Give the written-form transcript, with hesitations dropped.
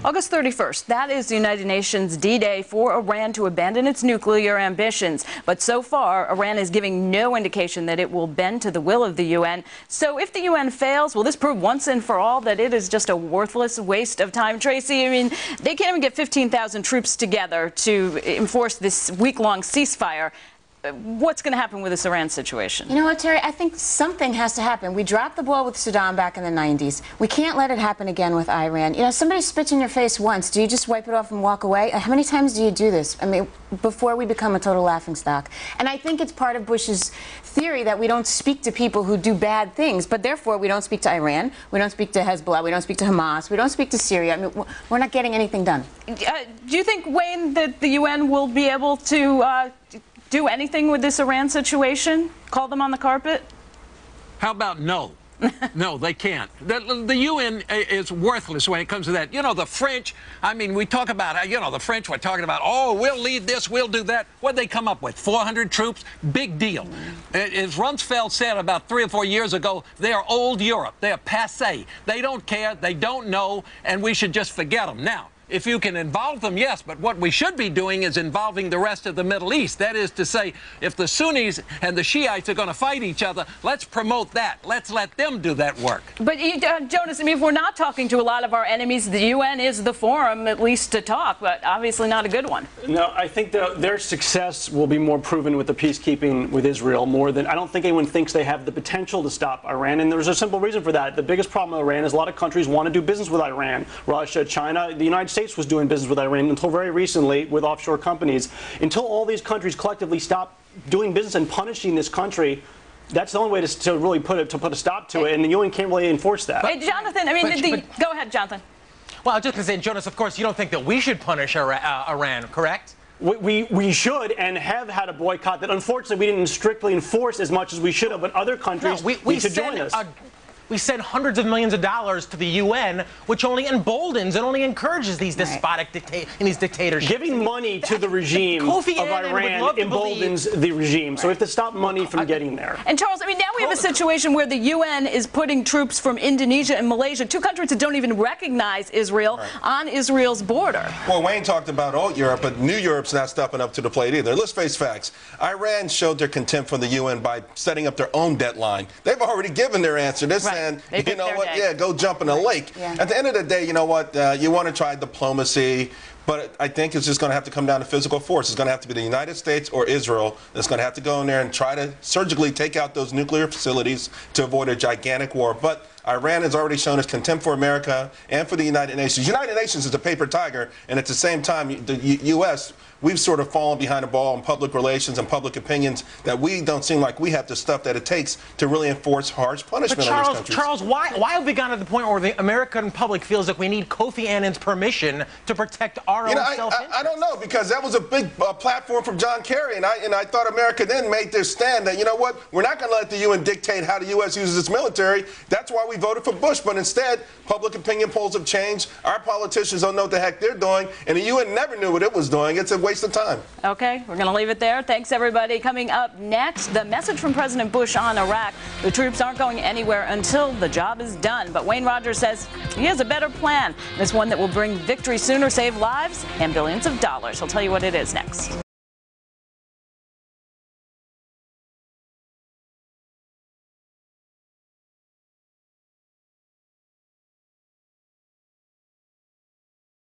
August 31st, that is the United Nations D-Day for Iran to abandon its nuclear ambitions. But so far, Iran is giving no indication that it will bend to the will of the UN. So if the UN fails, will this prove once and for all that it is just a worthless waste of time? Tracy, I mean, they can't even get 15,000 troops together to enforce this week-long ceasefire. What's going to happen with this Iran situation? You know what, Terry? I think something has to happen. We dropped the ball with Saddam back in the 90s. We can't let it happen again with Iran. You know, somebody spits in your face once. Do you just wipe it off and walk away? How many times do you do this? I mean, before we become a total laughingstock. And I think it's part of Bush's theory that we don't speak to people who do bad things, but therefore we don't speak to Iran, we don't speak to Hezbollah, we don't speak to Hamas, we don't speak to Syria. I mean, we're not getting anything done. Do you think, Wayne, that the UN will be able to do anything with this Iran situation? Call them on the carpet? How about no? No, they can't. The UN is worthless when it comes to that. You know, the French, I mean, we talk about, you know, the French were talking about, oh, we'll lead this, we'll do that. What'd they come up with? 400 troops? Big deal. As Rumsfeld said about 3 or 4 years ago, they are old Europe. They are passé. They don't care, they don't know, and we should just forget them. Now, if you can involve them, yes, but what we should be doing is involving the rest of the Middle East. That is to say, if the Sunnis and the Shiites are going to fight each other, let's promote that. Let's let them do that work. But, Jonas, I mean, if we're not talking to a lot of our enemies, the UN is the forum, at least to talk, but obviously not a good one. No, I think their success will be more proven with the peacekeeping with Israel more than, I don't think anyone thinks they have the potential to stop Iran, and there's a simple reason for that. The biggest problem with Iran is a lot of countries want to do business with Iran. Russia, China, the United States was doing business with Iran until very recently with offshore companies. Until all these countries collectively stop doing business and punishing this country, that's the only way to really put a stop to it, and the UN can't really enforce that. Hey, Jonathan, I mean, go ahead, Jonathan. Well, I was just going to say, Jonas, of course, you don't think that we should punish Iran, correct? We should and have had a boycott that unfortunately we didn't strictly enforce as much as we should have, but other countries need to join us. We send hundreds of millions of dollars to the UN, which only emboldens and only encourages these despotic dictatorships. Giving money to the regime of Iran emboldens the regime. So we have to stop money from getting there. And Charles, I mean, now we have a situation where the UN is putting troops from Indonesia and Malaysia, two countries that don't even recognize Israel, on Israel's border. Well, Wayne talked about old Europe, but New Europe's not stepping up to the plate either. Let's face facts. Iran showed their contempt for the UN by setting up their own deadline. They've already given their answer. They're saying, you know what, go jump in a lake. Yeah. At the end of the day, you know what, you want to try diplomacy, but I think it's just going to have to come down to physical force. It's going to have to be the United States or Israel that's going to have to go in there and try to surgically take out those nuclear facilities to avoid a gigantic war. But Iran has already shown its contempt for America and for the United Nations. United Nations is a paper tiger, and at the same time, the U.S., we've sort of fallen behind the ball in public relations and public opinions that we don't seem like we have the stuff that it takes to really enforce harsh punishment on these countries. Charles, why have we gotten to the point where the American public feels like we need Kofi Annan's permission to protect our own self-interest? I don't know, because that was a big platform from John Kerry, and I thought America then made their stand that, you know what, we're not going to let the UN dictate how the U.S. uses its military. That's why we voted for Bush, but instead, public opinion polls have changed. Our politicians don't know what the heck they're doing, and the UN never knew what it was doing. It's a waste of time. Okay, we're going to leave it there. Thanks, everybody. Coming up next, the message from President Bush on Iraq. The troops aren't going anywhere until the job is done. But Wayne Rogers says he has a better plan. This one that will bring victory sooner, save lives, and billions of dollars. He'll tell you what it is next.